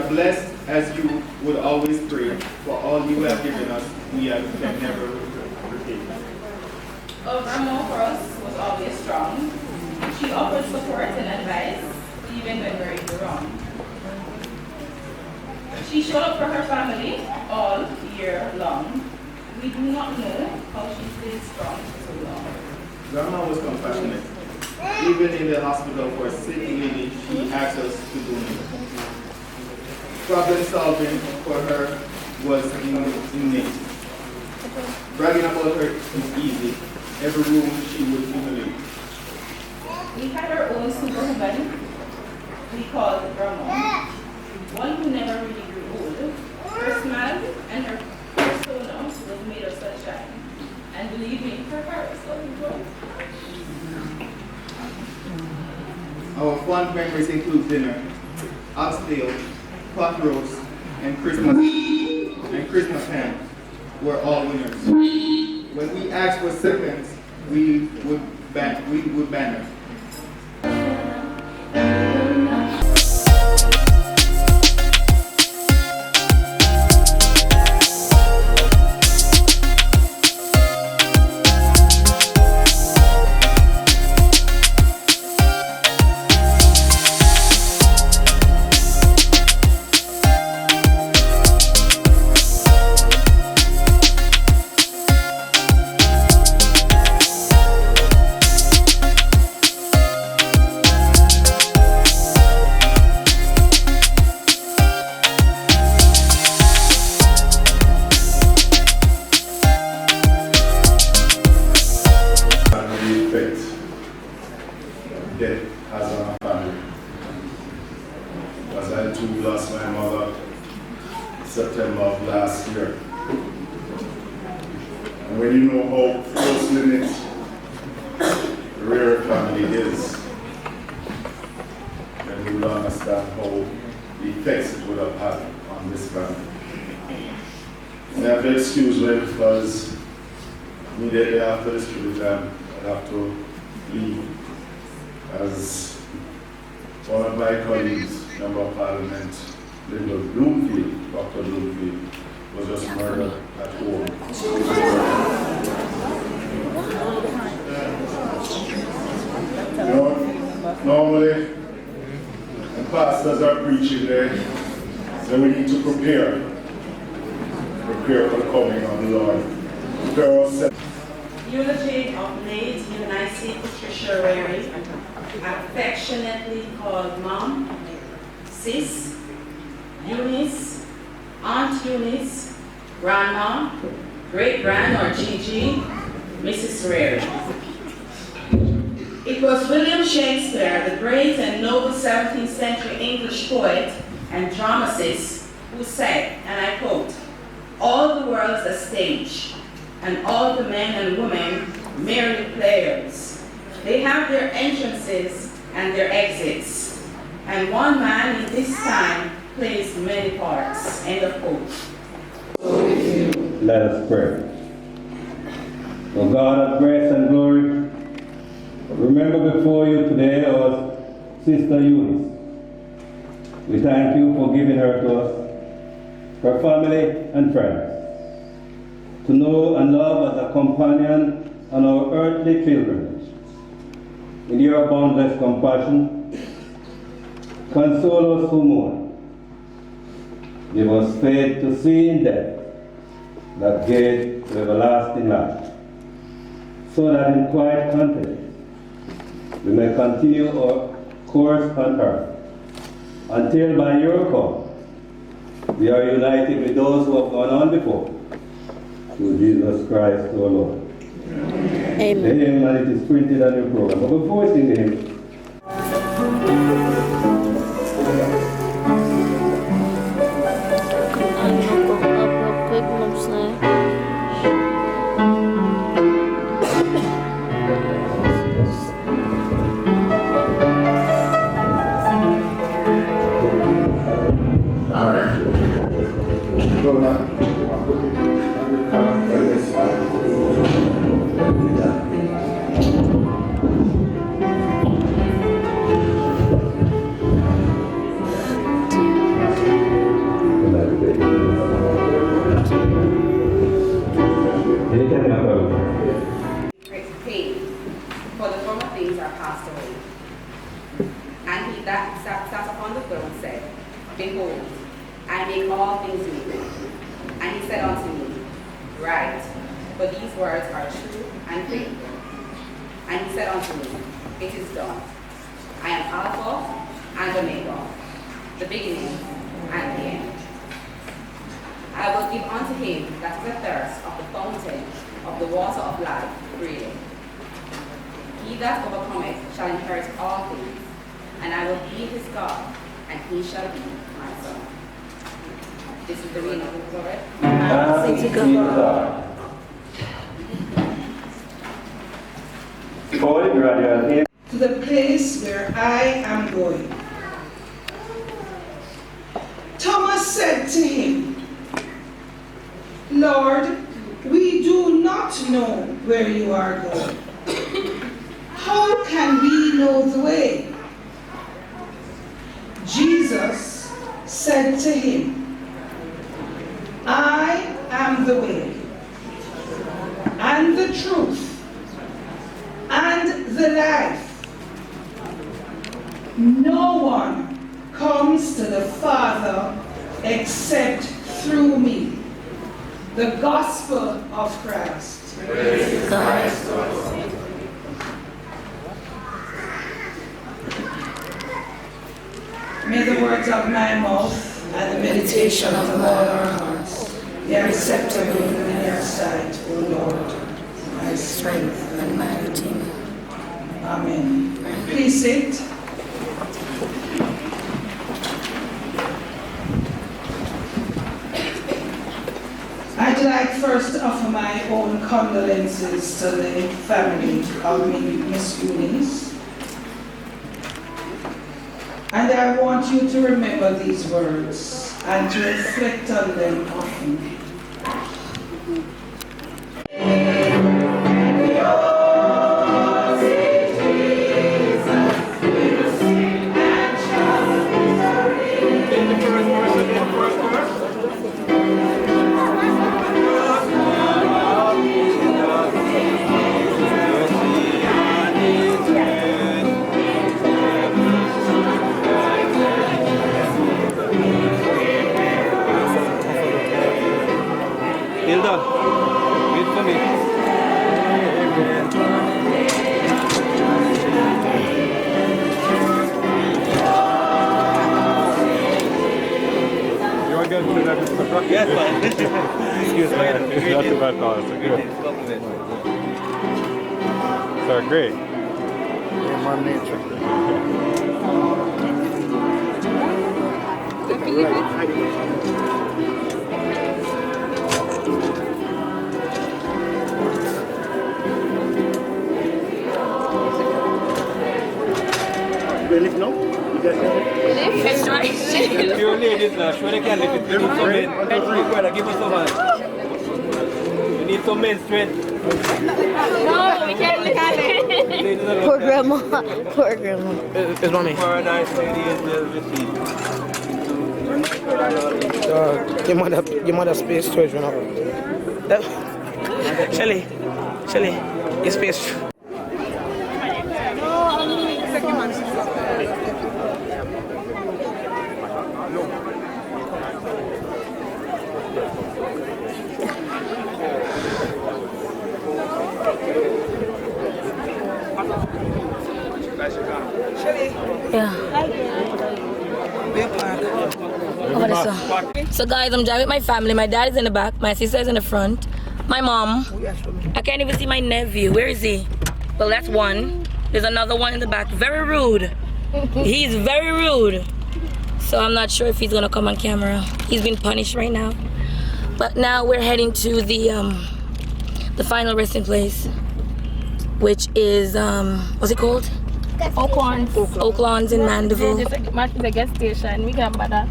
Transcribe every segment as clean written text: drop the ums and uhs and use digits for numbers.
are blessed as you would always pray. For all you have given us, we can never repay. Our grandma for us was always strong. She offered support and advice, even when we were in the wrong. She showed up for her family all year long. We do not know how she stayed strong for so long. Grandma was compassionate. Even in the hospital for a sick lady, she asked us to do it. Problem solving for her was innate. Bragging about her is easy. Every room she would humiliate. We had our own superwoman we called Grandma. One who never really grew old. Her smile and her persona was made of sunshine. And believe me, her heart was so good. Our fond memories include dinner, oxtail, pot roast, and Christmas ham were all winners. When we asked for seconds, we would ban her. Death as a family. As I too lost my mother in September of last year. And when you know how closely knit the rare family is, then you will understand how the effects it would have had on this family. And I have to excuse me because immediately after this tribute time, I have to leave. As one of my colleagues, Member of Parliament, Linda Bloomfield, Dr. Bloomfield, was just murdered at home. You know, normally, when pastors are preaching there, so we need to prepare for the coming of the Lord. Prepare ourselves. Eulogy of late United Patricia Rary, affectionately called Mom, Sis, Eunice, Aunt Eunice, Grandma, Great-Grand or Gigi, Mrs. Rary. It was William Shakespeare, the great and noble 17th century English poet and dramatist, who said, and I quote, "All the world's a stage, and all the men and women merely players. They have their entrances and their exits, and one man in this time plays many parts." End of quote. Let us pray. O God of grace and glory, remember before you today our sister Eunice. We thank you for giving her to us, her family and friends, to know and love as a companion on our earthly pilgrimage. In your boundless compassion, console us who mourn. Give us faith to see in death that gate to everlasting life, so that in quiet confidence we may continue our course on earth, until by your call we are united with those who have gone on before, through Jesus Christ our Lord. Amen. The hymn, and it is printed on your program. But before we sing the hymn, Paid, for the former things are passed away. And he that sat upon the throne said, Behold, I make all things new. And he said unto me, Write, for these words are true and faithful. And he said unto me, It is done. I am Alpha and Omega, the beginning and the end. I will give unto him that is athirst of the fountain of the water of life freely. He that overcometh shall inherit all things, and I will be his God, and he shall be my son. This is the reading of the word. Thanks be to God. Forward, graduate here. To the place where I am going. Thomas said to him, Lord, we do not know where you are going. How can we know the way? Jesus said to him, I am the way, and the truth, and the life. No one comes to the Father except through me. The gospel of Christ. Praise Christ. May the words of my mouth and the meditation of all our hearts be acceptable in your sight, O Lord, my strength and my redeemer. Amen. Please sit. I'd like first to offer my own condolences to the family of Miss Eunice. And I want you to remember these words and to reflect on them often. Hilda, wait for me. You want to get into that Mr. Brock? Yes, man. Excuse me. It's not too bad, no, it's good. So great. Human nature. You live now? You guys It's right. If you ladies now, sure they can lift it. Give us some men. Brother, give us some man. You need some men strength. No, we can't look at it. Poor grandma. Poor grandma. It's mommy. Paradise lady is well received. Your mother space storage went up. Shelly, your space. Yeah. Over this one. So guys, I'm driving with my family. My dad is in the back. My sister is in the front. My mom. I can't even see my nephew. Where is he? Well, that's one. There's another one in the back. Very rude. He's very rude. So I'm not sure if he's gonna come on camera. He's been punished right now. But now we're heading to the final resting place, which is what's it called? Oaklawn's in Mandeville. It's a gas station. We can buy that.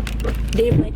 Dave,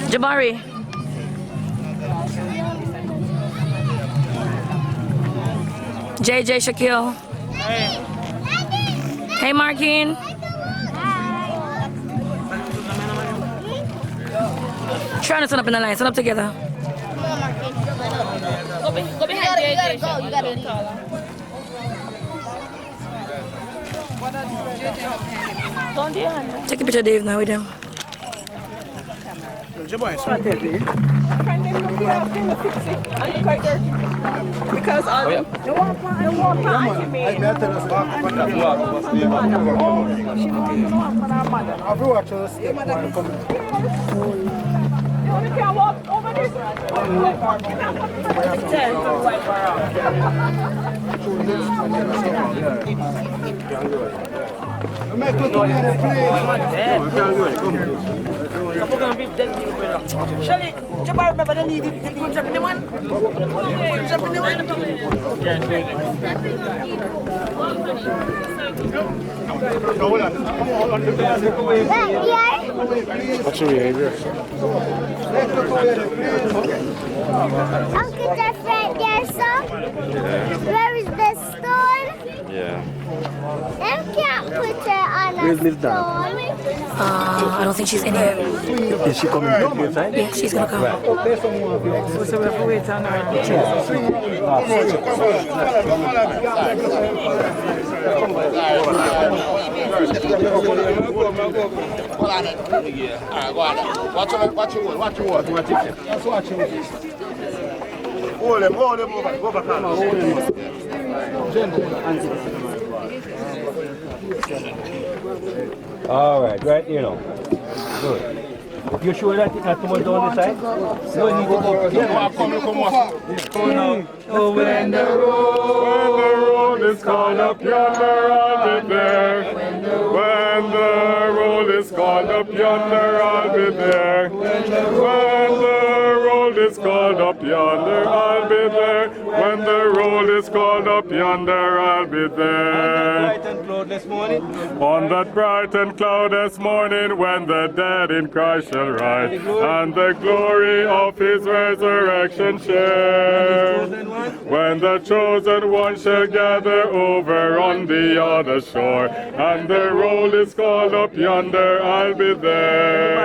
Jabari. JJ Shaquille. Hey, Markin. Trying to stand up in the line. Stand up together. Go behind JJ. You gotta leave. Take a picture of Dave now with them. Because all you want you can walk over this. Shelly, Jabbar, remember the need to jump in the one? Jump in the one? What's your behavior? Uncle Jeff right there, son. Where is the stone? Yeah. Them can't put her on a stone. I don't think she's in here. Is she coming inside? Yeah, she's gonna come. So we have to wait on her. All right, right here now. Good. You sure that it's not too much down the side? No, you need to go. Oh, when the road is called up yonder, I'll be there. When the road is called up yonder, I'll be there. When the road is called up yonder, I'll be there. When the road is called up yonder, I'll be there. On that bright and cloudless morning, when the dead in Christ shall rise, and the glory of his resurrection share. When the chosen one shall gather over on the other shore, and the roll is called up yonder, I'll be there.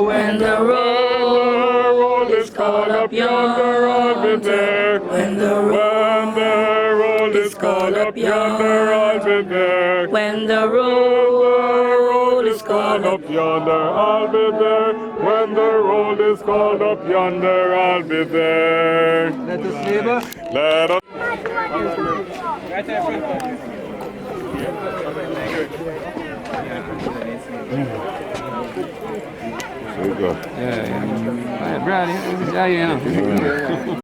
When the roll is called up yonder, I'll be there. When the roll is called up yonder, I'll be there. When the roll is called up yonder, I'll be there. When the roll is called up yonder, I'll be there. Let us neighbor. Let us. There you go. Yeah, Brad, you know.